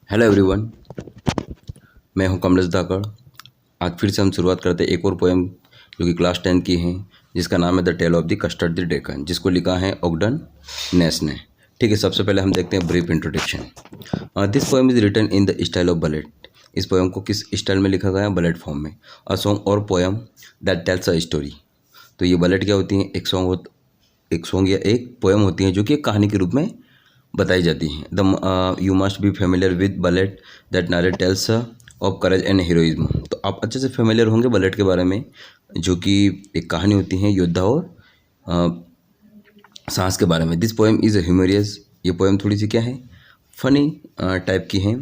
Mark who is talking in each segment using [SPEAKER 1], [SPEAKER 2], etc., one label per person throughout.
[SPEAKER 1] Hello everyone, मैं हूं कमलेश धाकड़। आज फिर से हम शुरुआत करते हैं एक और पोएम जो कि क्लास 10 की है, जिसका नाम है the tale of the Custard the dragon, जिसको लिखा है ओगडन नेस ने। ठीक है, सबसे पहले हम देखते हैं brief introduction. This poem is written in the style of ballad. इस पोएम को किस स्टाइल में लिखा गया है? बलेट फॉर्म में। अ सॉन्ग और poem that tells a story. तो ये बलेट क्या होती है? एक सॉन्ग या एक पोएम होती है जो कि एक कहानी के रूप में बताई जाती हैं। You must be familiar with ballad that narrate tales of courage and heroism. तो आप अच्छे से फेमिलियर होंगे बलेट के बारे में, जो कि एक कहानी होती है योद्धा और साहस के बारे में। This poem is humorous. ये पोएम थोड़ी सी क्या है? फनी टाइप की है।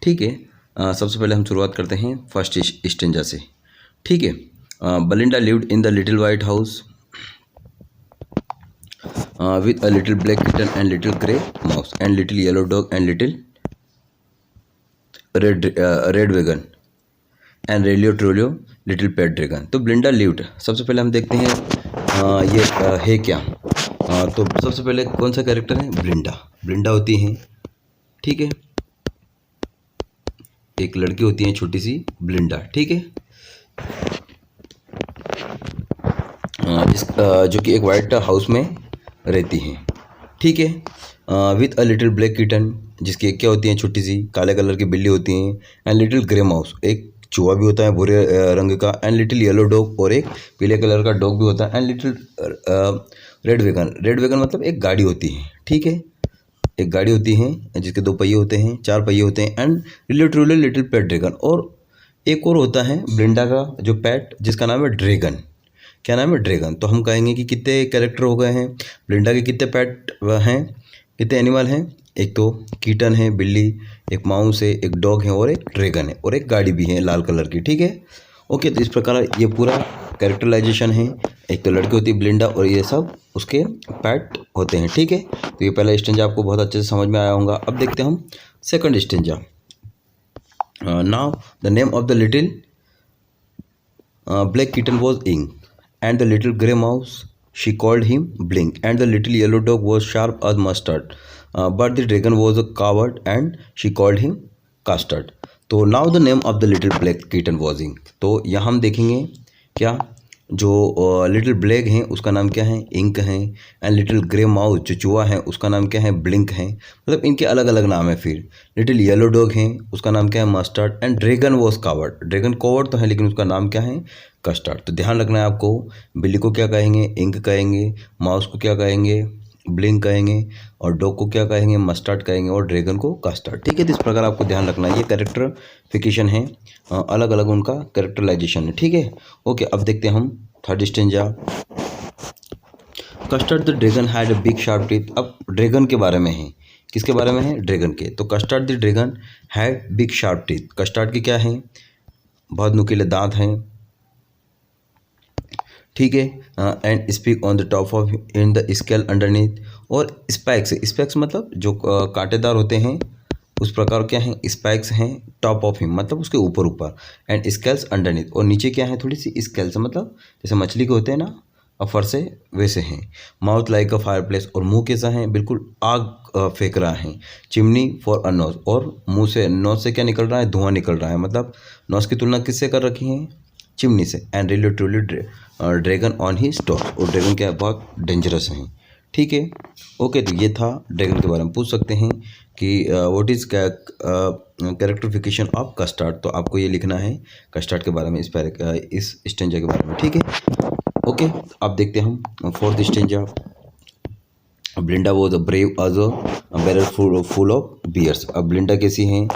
[SPEAKER 1] ठीक है, सबसे पहले हम शुरुआत करते हैं फर्स्ट स्टेंजा से। ठीक है, Belinda lived in the little white house with a little black kitten and little grey mouse and little yellow dog and little red wagon and realio trulio little pet dragon. तो Belinda lived, सबसे पहले हम देखते हैं ये है क्या। तो सबसे पहले कौन सा कैरेक्टर है? ब्लिंडा। ब्लिंडा होती है, ठीक है, एक लड़की होती है छोटी सी ब्लिंडा। ठीक है, जो कि एक वाइट हाउस में रहती हैं। ठीक है, with a little black kitten, जिसकी एक क्या होती है? छोटी सी काले कलर की बिल्ली होती हैं। एंड लिटिल ग्रे माउस, एक चूहा भी होता है भूरे रंग का। एंड लिटिल येलो डॉग, और एक पीले कलर का डॉग भी होता है। And little red wagon. Red wagon मतलब एक गाड़ी होती है। ठीक है, एक गाड़ी होती है जिसके 2 पहिए होते हैं, 4 पहिए होते हैं। And little little pet dragon, और एक और होता है ब्लिंडा का जो पेट, जिसका नाम है ड्रैगन। क्या नाम है? ड्रैगन। तो हम कहेंगे कि कितने कैरेक्टर हो गए हैं ब्लिंडा के? कितने पेट हैं, कितने एनिमल हैं? एक तो कीटन है बिल्ली, एक माउस है, एक डॉग है, और एक ड्रैगन है, और एक गाड़ी भी है लाल कलर की। ठीक है, ओके। तो इस प्रकार ये पूरा कैरेक्टराइजेशन है। एक तो लड़की होती है ब्लिंडा, और ये सब उसके पेट होते हैं। ठीक है, तो ये पहला स्टेंजा आपको बहुत अच्छे से समझ में आया होगा। अब देखते हैं हम second stanza. Now the name of the little black kitten was Ink, and the little grey mouse she called him Blink, and the little yellow dog was sharp as mustard. But the dragon was a coward, and she called him Custard. तो now the name of the little black kitten was Ink. तो यहाँ हम देखेंगे क्या, जो little black है उसका नाम क्या है? इंक है। एंड लिटिल ग्रे माउस जो चूहा है उसका नाम क्या है? ब्लिंक है। मतलब इनके अलग अलग नाम है। फिर लिटिल येलो डॉग है, उसका नाम क्या है? Mustard. And dragon was coward. Dragon coward तो है, लेकिन उसका नाम क्या है? कस्टर्ड। तो ध्यान रखना है आपको, बिल्ली को क्या कहेंगे? इंक कहेंगे। माउस को क्या कहेंगे? ब्लिंक कहेंगे। और डॉग को क्या कहेंगे? मस्टर्ड कहेंगे। और ड्रैगन को कस्टर्ड। ठीक है, तो इस प्रकार आपको ध्यान रखना है। ये कैरेक्टरिफिकेशन है, अलग अलग उनका कैरेक्टराइजेशन है। ठीक है, ओके। अब देखते हैं हम third stanza. Custard the dragon had a big sharp teeth. अब ड्रैगन के बारे में है। किसके बारे में है? ड्रैगन के। तो custard the dragon had big sharp teeth. Custard के क्या है? बहुत नुकीले दांत हैं। ठीक है, and speak on the top of in the scale underneath. और स्पाइक्स, स्पाइक्स मतलब जो कांटेदार होते हैं उस प्रकार क्या है? स्पाइक्स हैं टॉप ऑफ हिम, मतलब उसके ऊपर ऊपर। एंड स्केल्स अंडरनीथ, और नीचे क्या है? थोड़ी सी स्केल्स, मतलब जैसे मछली के होते हैं ना अफर से, वैसे हैं। Mouth like a fire place, और मुंह कैसा है? बिल्कुल आग फेंक रहा है। चिमनी फॉर अ नोज, और मुंह से, नोज से क्या निकल रहा है? धुआं निकल रहा है। मतलब नोज की तुलना किससे कर रखी है? चिमनी से। And really truly dragon on he stock, और ड्रैगन क्या है? बहुत डेंजरस हैं। ठीक है, ओके। तो ये था ड्रैगन के बारे में। पूछ सकते हैं कि व्हाट इज़ कैरेक्टरिफिकेशन ऑफ कस्टर्ड। तो आपको ये लिखना है कस्टर्ड के बारे में, इस स्टेंजा के बारे में। ठीक है, ओके। अब देखते हैं हम fourth stanza. Belinda was a brave as a barrel full of bears. अब ब्लिंडा कैसी हैं?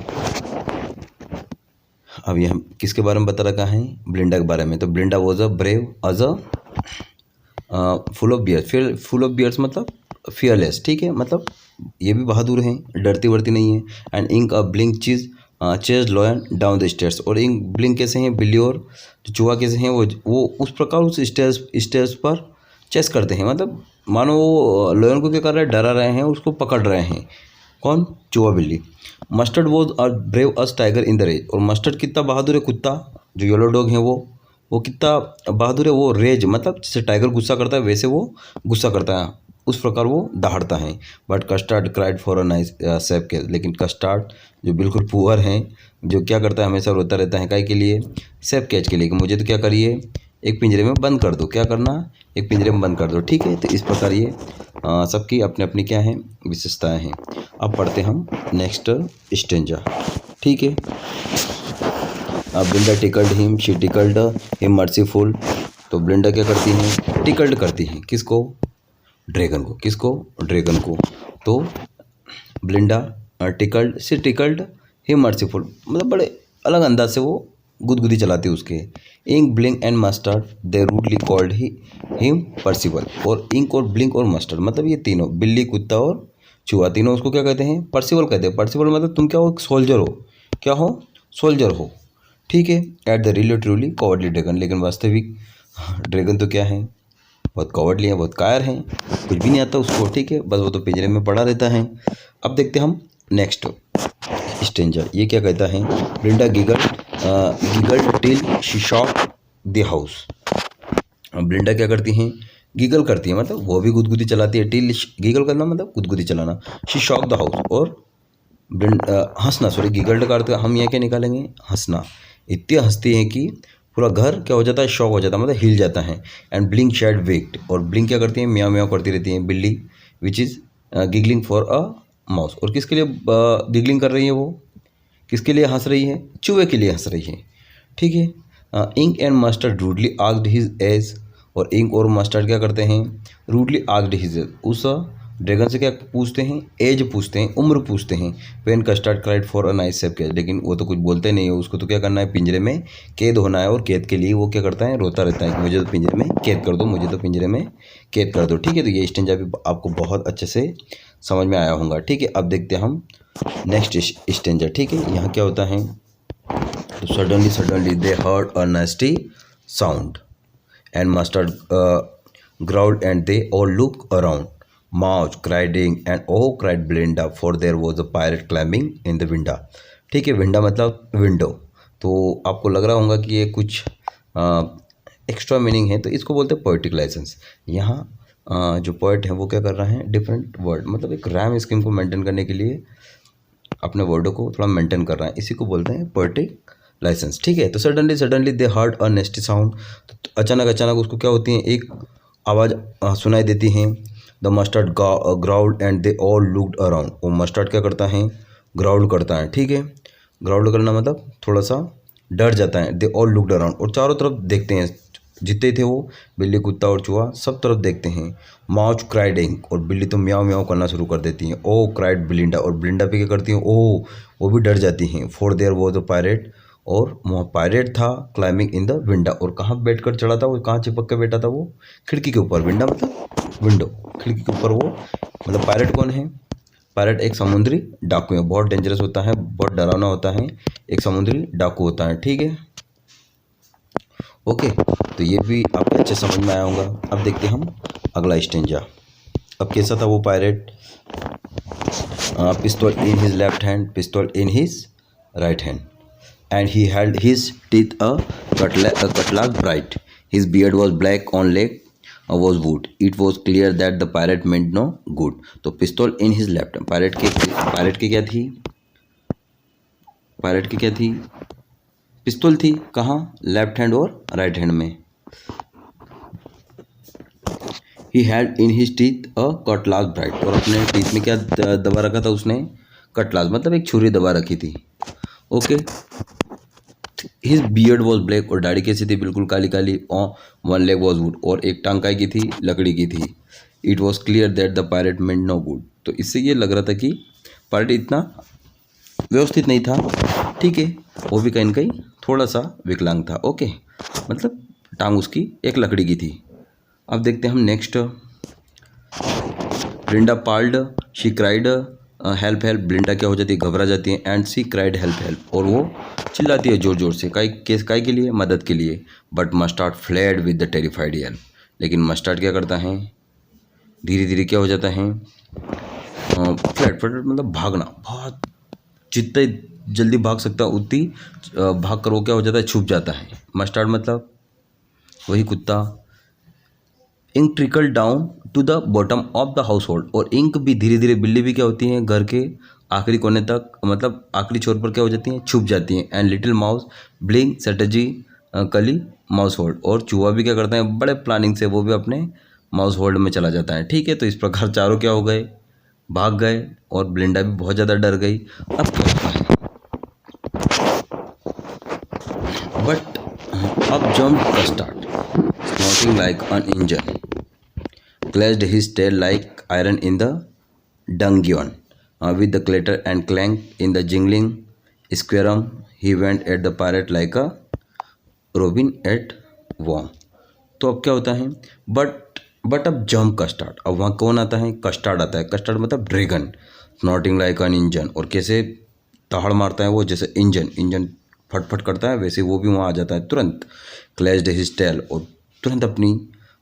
[SPEAKER 1] अब ये हम किसके बारे में बता रखा है? ब्लिंडा के बारे में। तो Belinda was a brave as a full of bears. फिर फुल ऑफ बियर्स मतलब फियरलेस। ठीक है, मतलब ये भी बहादुर हैं, डरती वरती नहीं है। And Ink a Blink chase lion down the stairs. और इंक ब्लिंक कैसे हैं? बिल्ली और जो चूहा कैसे हैं? वो उस प्रकार उस स्टेयर्स पर चेस करते हैं। मतलब मानो वो लॉयन को क्या कर रहे हैं? डरा रहे हैं, उसको पकड़ रहे हैं। कौन? चूहा बिल्ली। Mustard was a brave as tiger in the rage. और मस्टर्ड कितना बहादुर है? कुत्ता जो येलो डॉग है वो कितना बहादुर है? वो रेज मतलब जैसे टाइगर गुस्सा करता है वैसे वो गुस्सा करता है। उस प्रकार वो दहाड़ता है। But custard cried for a nice safe case, लेकिन कस्टर्ड जो बिल्कुल पुअर हैं, जो क्या करता है, हमेशा रोता रहता है काय के लिए, सेफ कैच के लिए, कि मुझे तो क्या करिए, एक पिंजरे में बंद कर दो, क्या करना, एक पिंजरे में बंद कर दो। ठीक है, तो इस प्रकार ये सबकी अपनी अपनी क्या है, विशेषताएं हैं। अब पढ़ते हम नेक्स्ट स्टेंजा। ठीक है, ब्लिंडा tickled him, she tickled him merciful. तो ब्लिंडा क्या करती हैं, टिकल्ड करती हैं, किसको, ड्रैगन को, किसको, ड्रैगन को। तो ब्लिंडा टिकल्ड, सी टिकल्ड हिम मर्सीफुल, मतलब बड़े अलग अंदाज से वो गुदगुदी चलाती है उसके। Ink Blink and Mustard they rudely called him Percival. और इंक और ब्लिंक और मस्टर्ड मतलब ये तीनों, बिल्ली, कुत्ता और चूहा, तीनों उसको क्या कहते हैं, पर्सिबल कहते हैं। पर्सिबल मतलब तुम क्या हो, सोल्जर हो, क्या हो, सोल्जर हो। ठीक है, at the relatively cowardly dragon, लेकिन वास्तविक ड्रैगन तो क्या है, बहुत कॉवर्डली है, बहुत कायर है, कुछ भी नहीं आता उसको। ठीक है, बस वो तो पिंजरे में पड़ा रहता है। अब देखते हम नेक्स्ट स्टेंजा, ये क्या कहता है, ब्लिंडा giggled till she shock the house. ब्लिंडा क्या करती हैं, गीगल करती है, मतलब वो भी गुदगुदी चलाती है। टिल, गीगल करना मतलब गुदगुदी चलाना। शी शॉक द हाउस, और हंसना, सॉरी गीगल्ड का अर्थ हम यहाँ क्या निकालेंगे, हंसना। इतनी हंसती है कि पूरा घर क्या हो जाता है, शॉक हो जाता है, मतलब हिल जाता है। एंड ब्लिंक शेड वेक्ड, और ब्लिंक क्या करती है, म्याऊ म्याऊ करती रहती है बिल्ली, which is giggling for a mouse. और किसके लिए गिगलिंग कर रही है वो, किसके लिए हंस रही है, चूहे के लिए हंस रही है। ठीक है, Ink and Mustard rudely asked his age, और इंक और मस्टर्ड क्या करते हैं, रूडली आस्क्ड हिज एज, उस ड्रैगन से क्या पूछते हैं, एज पूछते हैं, उम्र पूछते हैं। When custard cried for a nice safe catch, लेकिन वो तो कुछ बोलते नहीं है, उसको तो क्या करना है, पिंजरे में कैद होना है, और कैद के लिए वो क्या करता है, रोता रहता है कि मुझे तो पिंजरे में कैद कर दो, मुझे तो पिंजरे में कैद कर दो। ठीक है, तो ये स्टेंजा भी आपको बहुत अच्छे से समझ में आया होगा। ठीक है, अब देखते हैं हम नेक्स्ट स्टेंजा। ठीक है, यहाँ क्या होता है, तो suddenly they heard a nasty sound and mustard growled and they all looked around. Mouch cried and oh cried Belinda, for there was a pirate climbing in the window. ठीक है, विंडा मतलब विंडो, तो आपको लग रहा होगा कि ये कुछ एक्स्ट्रा मीनिंग है, तो इसको बोलते हैं पोएटिक लाइसेंस। यहाँ जो पोएट है वो क्या कर रहा है, डिफरेंट वर्ड, मतलब एक रैम स्कीम को मेंटेन करने के लिए अपने वर्डों को थोड़ा मेंटेन कर रहा है, इसी को बोलते हैं पोएटिक लाइसेंस। ठीक है, तो suddenly they heard a नेस्टी sound, तो अचानक उसको क्या होती है, एक आवाज़ सुनाई देती है। The Custard growled and they all looked around, वो मस्टर्ड क्या करता है, ग्राउल करता है। ठीक है, ग्राउल करना मतलब थोड़ा सा डर जाता है। दे ऑल लुक्ड अराउंड, और चारों तरफ देखते हैं, जितने थे वो, बिल्ली, कुत्ता और चूहा, सब तरफ देखते हैं। माउच क्राइडिंग, और बिल्ली तो म्याऊ म्याऊ करना शुरू कर देती हैं। ओ क्राइड ब्लिंडा, और ब्लिंडा भी क्या करती हैं, ओ, वो भी डर जाती हैं। For their was a pirate, और वहाँ पायरेट था, क्लाइंबिंग इन द विंडो, और कहाँ बैठकर चढ़ा था वो, कहाँ चिपक के बैठा था वो, खिड़की के ऊपर। विंडा मतलब विंडो, खिड़की के ऊपर वो, मतलब पायरेट कौन है, पायरेट एक समुद्री डाकू है, बहुत डेंजरस होता है, बहुत डरावना होता है, एक समुद्री डाकू होता है। ठीक है, ओके, तो ये भी आपको अच्छे समझ में आया होगा। अब देखते हैं हम अगला स्टेंजा। अब कैसा था वो पायरेट, पिस्तौल इन हिज लेफ्ट हैंड, पिस्तौल in his right hand, and he held his teeth a cutlass bright. His beard was black, on leg was wood. It was clear that the pirate meant no good. तो पिस्तौल in his left, pirate की क्या थी, pirate की क्या थी, पिस्तौल थी, कहाँ, लेफ्ट हैंड और राइट हैंड में। He had in his teeth a cutlass bright, और अपने टीथ में क्या दबा रखा था उसने, कटलास मतलब एक छुरी दबा रखी थी। Okay, his beard was black, और दाढ़ी कैसी थी, बिल्कुल काली काली। वन लेग वॉज वुड, और एक टांग काय की थी, लकड़ी की थी। It was clear that the pirate meant no good, तो इससे ये लग रहा था कि पायरेट इतना व्यवस्थित नहीं था। ठीक है, वो भी कहीं ना कहीं थोड़ा सा विकलांग था। ओके, मतलब टांग उसकी एक लकड़ी की थी। अब देखते हैं हम next. Belinda paled, she cried help help, Belinda क्या हो जाती है, घबरा जाती है। And she cried help help, और वो चिल्लाती है जोर जोर से, काय के लिए, मदद के लिए। But Mustard fled with the terrified yell, लेकिन मस्टर्ड क्या करता है, धीरे धीरे क्या हो जाता है, फ्लैट मतलब भागना, बहुत जितने जल्दी भाग सकता है उतनी भाग कर वो क्या हो जाता है, छुप जाता है। मस्टर्ड मतलब वही कुत्ता, Ink trickle down to the bottom of the household, और इंक भी धीरे धीरे बिल्ली भी क्या होती हैं घर के आखिरी कोने तक, मतलब आखिरी छोर पर क्या हो जाती हैं, छुप जाती हैं। And little mouse blink strategy कली माउस होल्ड, और चूहा भी क्या करता है बड़े प्लानिंग से वो भी अपने माउस होल्ड में चला जाता है। ठीक है, तो इस प्रकार चारों क्या हो गए, भाग गए, और ब्लिंडा भी बहुत ज़्यादा डर गई। अब क्या होता है, बट अब jump custard snorting like an engine, clashed his tail like iron in the dungeon. With the clatter and clank in the jingling squarum, he went at the pirate like a robin at worm. तो अब क्या होता है, but अब jump custard, अब वहाँ कौन आता है, कस्टर्ड आता है। कस्टर्ड मतलब dragon, snorting like an engine, और कैसे दहाड़ मारता है वो, जैसे इंजन फटफट करता है वैसे वो भी वहाँ आ जाता है तुरंत। क्लैश्ड हिज टेल, और तुरंत अपनी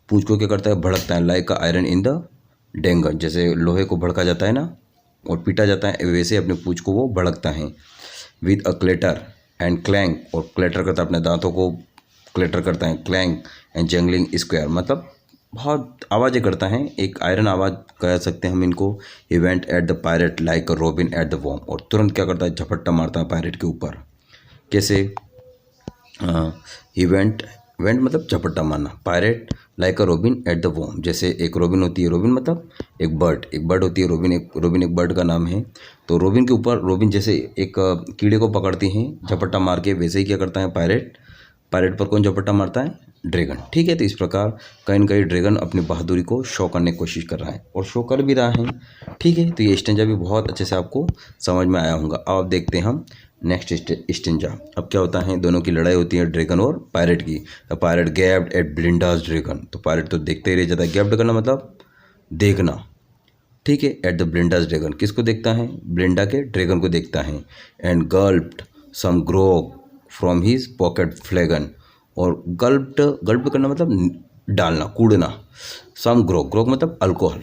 [SPEAKER 1] पूंछ को क्या करता है, भड़कता है। लाइक आयरन इन द डेंगन, जैसे लोहे को भड़का जाता है ना और पीटा जाता है, वैसे अपने पूंछ को वो भड़कता है। With a clutter and clank, और क्लेटर करता है अपने दांतों को क्लेटर करता है। क्लैंक एंड जंगलिंग स्क्वायर, मतलब बहुत आवाज़ें करता है, एक आयरन आवाज़ कह सकते हैं हम इनको। Event at the pirate like a robin at the worm, और तुरंत क्या करता है, झपट्टा मारता है पायरेट के ऊपर। कैसे, इवेंट वेंट मतलब झपट्टा मारना, pirate like a robin at the worm, जैसे एक रोबिन होती है, रोबिन मतलब एक बर्ड होती है, रोबिन एक बर्ड का नाम है। तो रोबिन के ऊपर, रोबिन जैसे एक कीड़े को पकड़ती हैं झपट्टा मार के, वैसे ही क्या करता है पायरेट पर कौन झपट्टा मारता है, ड्रैगन। ठीक है, तो इस प्रकार कहीं न कहीं ड्रैगन अपनी बहादुरी को शो करने की कोशिश कर रहा है, और शो कर भी रहा है। ठीक है, तो ये स्टेंजा भी बहुत अच्छे से आपको समझ में आया होगा। अब देखते हैं हम नेक्स्ट स्टेंजा। अब क्या होता है, दोनों की लड़ाई होती है ड्रैगन और पायरेट की। द पायरेट गैब्ड एट ब्लिंडाज ड्रैगन, तो पायरेट तो देखते ही रह जाता है, गैब्ड करना मतलब देखना। ठीक है, एट द ब्लिंडाज ड्रैगन, किसको देखता है, ब्लिंडा के ड्रैगन को देखता है। And gulped some grog from his pocket flagon, और गल्प करना मतलब डालना, कूड़ना। सम ग्रोग मतलब alcohol,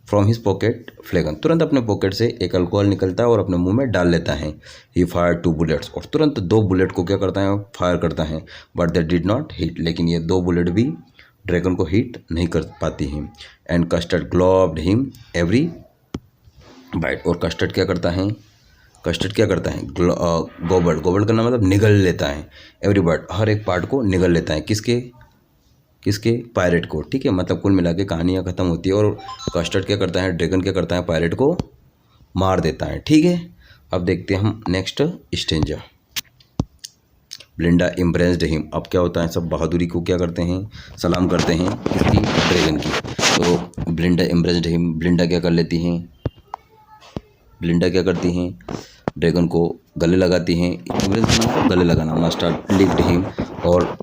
[SPEAKER 1] from his pocket flagon, तुरंत अपने पॉकेट से एक अल्कोहल निकलता है और अपने मुंह में डाल लेता है। ही फायर 2 बुलेट्स, और तुरंत 2 बुलेट को क्या करता है, फायर करता है। But they did not hit, लेकिन ये 2 बुलेट भी ड्रैगन को हिट नहीं कर पाती हैं। And Custard gobbled him every bite, और कस्टर्ड क्या करता है, गोबल्ड करना मतलब निगल लेता है। एवरी बाइट, हर एक पार्ट को निगल लेता है, किसके पायरेट को। ठीक है, मतलब कुल मिला के कहानियाँ ख़त्म होती है, और कस्टर्ड क्या करता है, ड्रैगन क्या करता है, पायरेट को मार देता है। ठीक है, अब देखते हैं हम नेक्स्ट स्टेंजा। ब्लिंडा इम्प्रेस्ड हिम, अब क्या होता है, सब बहादुरी को क्या करते हैं, सलाम करते हैं किसकी, ड्रैगन की। तो ब्लिंडा इम्प्रेस्ड हिम, ब्लिंडा क्या करती हैं, ड्रैगन को गले लगाती हैं। गले लगाना, मास्टर लिफ्ट हिम, और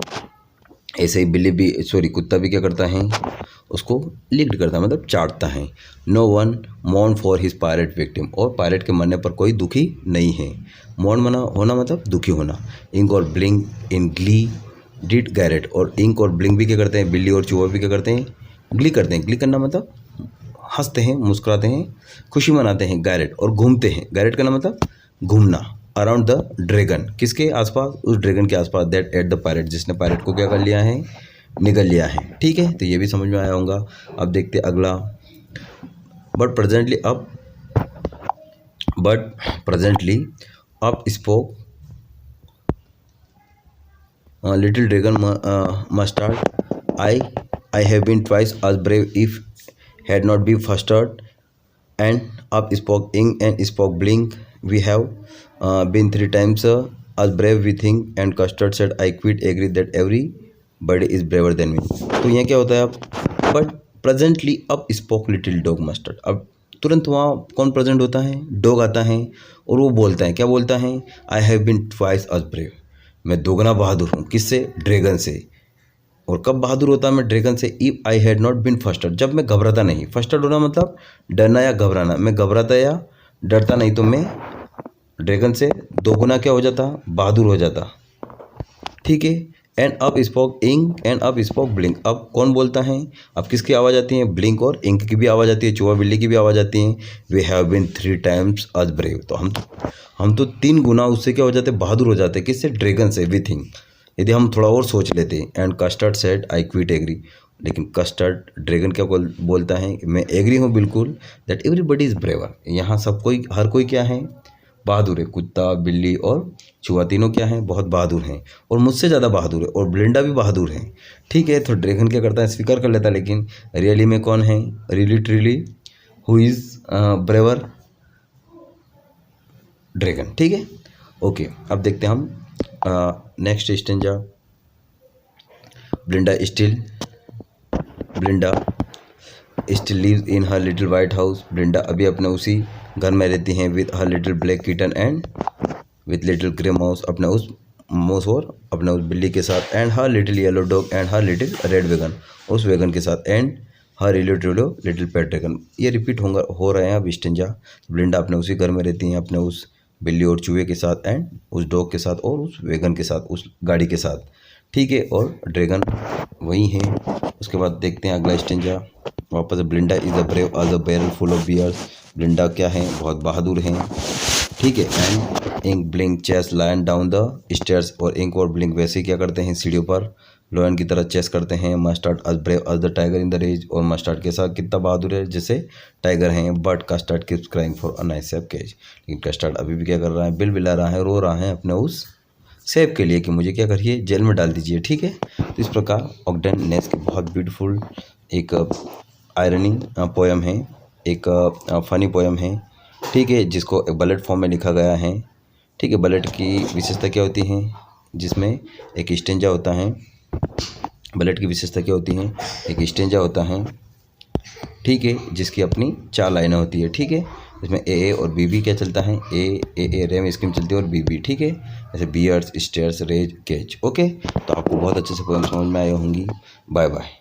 [SPEAKER 1] ऐसे ही बिल्ली भी, कुत्ता भी क्या करता है, उसको लिफ्ट करता है मतलब चाटता है। No one mourn for his pirate victim, और पायरेट के मरने पर कोई दुखी नहीं है। मॉर्न होना मतलब दुखी होना। इंक और blink in Glee did Garrett, और इंक और ब्लिंक भी क्या करते हैं, बिल्ली और चूहा भी क्या करते हैं, ग्ली करते हैं। ग्ली करना मतलब हंसते हैं, मुस्कुराते हैं, खुशी मनाते हैं। गैरेट, और घूमते हैं, गैरेट करना मतलब घूमना। अराउंड द ड्रैगन, किसके आसपास, उस ड्रैगन के आसपास। दैट एट द पायरेट, जिसने पायरेट को क्या कर लिया है, निगल लिया है। ठीक है, तो ये भी समझ में आया होगा। अब देखते अगला। But presently up spoke little dragon Mustard, I have been twice as brave if had not been flustered. And up spoke ink and spoke blink, we have been 3 times as brave we think. And custard said, I quite agree that everybody is braver than me. तो यहाँ क्या होता है, अब but presently up spoke little dog mustard, अब तुरंत वहाँ कौन प्रेजेंट होता है, डॉग आता है, और वो बोलता है, क्या बोलता है, I have been twice as brave, मैं दोगुना बहादुर हूँ, किससे, ड्रैगन से। और कब बहादुर होता मैं, ड्रैगन से। If I had not been flustered, जब मैं घबराता नहीं। फस्टर्ड होना मतलब डरना या घबराना, मैं घबराता या डरता नहीं तो मैं ड्रैगन से 2 गुना क्या हो जाता, बहादुर हो जाता। ठीक है, and up spoke Ink and up spoke Blink, अब कौन बोलता है, अब किसकी आवाज़ आती है, ब्लिंक और इंक की भी आवाज़ आती है, चूहा बिल्ली की भी आवाज़ आती है। We have been 3 times as brave, तो हम तो 3 गुना उससे क्या हो जाते, बहादुर हो जाते, किससे, ड्रैगन से। वी थिंक, यदि हम थोड़ा और सोच लेते। And Custard said, I quite agree, लेकिन कस्टर्ड ड्रैगन क्या बोलता है, मैं एग्री हूँ बिल्कुल, दैट एवरीबडी इज़ ब्रेवर। यहाँ सब कोई, हर कोई क्या है, बहादुर है। कुत्ता, बिल्ली और चूहा तीनों क्या हैं, बहुत बहादुर हैं, और मुझसे ज़्यादा बहादुर है, और ब्लिंडा भी बहादुर है। ठीक है, तो ड्रैगन क्या करता है, स्वीकार कर लेता है, लेकिन रियली में कौन है, really truly who is braver, dragon. ठीक है, ओके। अब देखते हैं हम next stanza. Belinda still lives in her little white house. ब्लिंडा अभी अपने उसी घर में रहती हैं, with her little black kitten and with little grey mouse, अपने उस माउस और अपने उस बिल्ली के साथ, and her little yellow dog and her little red wagon, उस वैगन के साथ, and her little pet dragon. ये रिपीट हो रहे हैं अब स्टेंजा। ब्लिंडा अपने उसी घर में रहती हैं, अपने उस बिल्ली और चूहे के साथ, एंड उस डॉग के साथ, और उस वैगन के साथ, उस गाड़ी के साथ। ठीक है, और ड्रैगन वही है। उसके बाद देखते हैं अगला स्टेंजा वापस। Belinda is a brave as a barrel full of bears. Belinda क्या है, बहुत बहादुर हैं। ठीक है, and Ink Blink chase lion down the stairs, और इंक और ब्लिंक वैसे ही क्या करते हैं, सीढ़ियों पर लॉयन की तरह चेस करते हैं। Mustard as brave as the tiger in the rage, और मस्टर्ड के साथ कितना बहादुर है, जैसे टाइगर हैं। But Custard keeps crying for a nice safe cage, लेकिन कस्टर्ड अभी भी क्या कर रहा है, बिल बिला रहा है, रो रहा है अपने उस सेब के लिए कि मुझे क्या करिए, जेल में डाल दीजिए। ठीक है, तो इस प्रकार ऑग्डेन नेस की बहुत ब्यूटीफुल एक आयरनी पोयम है, एक फनी पोयम है। ठीक है, जिसको एक बलेट फॉर्म में लिखा गया है। ठीक है, बलेट की विशेषता क्या होती है, जिसमें एक स्टेंजा होता है। बलेट की विशेषता क्या होती है, एक स्टेंजा होता है। ठीक है, जिसकी अपनी 4 लाइनें होती है। ठीक है, इसमें ए और बी क्या चलता है, ए रेम स्कीम चलती है, और बी। ठीक है, जैसे bears, stairs, rage, cage. Okay, तो आपको बहुत अच्छे से पोएम समझ में आई होंगी। Bye bye.